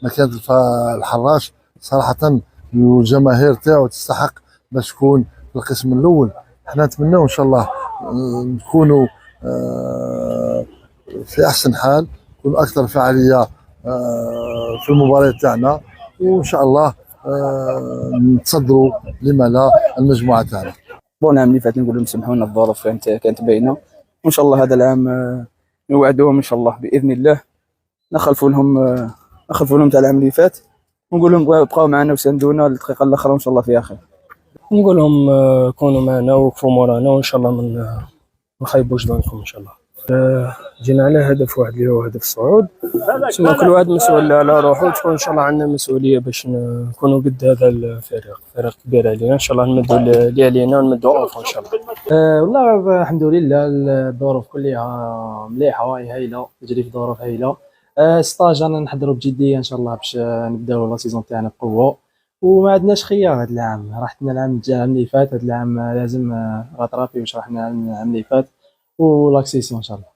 مكانه الحراش صراحه الجماهير تاعو تستحق باش تكون في القسم الاول. احنا نتمناو ان شاء الله نكونوا في احسن حال، نكونوا اكثر فعاليه في المباريات تاعنا، وان شاء الله نتصدروا لما لا المجموعه تاعنا. العام اللي فات نقول لهم سمحوا لنا، الظروف كانت باينه، وان شاء الله هذا العام نوعدوهم ان شاء الله باذن الله نخلفوا لهم تاع العام اللي فات، ونقول لهم بقاو معنا وساندونا للدقيقه الاخرى، وان شاء الله في اخر. نقول لهم كونوا معنا وقفوا مورانا، وان شاء الله ما نخيبوش ظنكم ان شاء الله. جينا على هدف واحد اللي هو هدف الصعود، ثم كل واحد مسؤول على روحه، وتكون ان شاء الله عندنا مسؤوليه باش نكونوا قد هذا فريق كبير علينا ان شاء الله، نمدوا اللي علينا ونمدوا اوفر ان شاء الله. والله الحمد لله الظروف كلها مليحه، هايله، تجري في ظروف هايله. ستاج انا نحضروا بجديه ان شاء الله باش نبداو لا سيزون تاعنا بقوه، وما عندناش خيار هذا العام. راحتنا العام اللي فات، هذا العام لازم غطرافي واش راحنا العام اللي فات ولاكسيسيون ان شاء الله.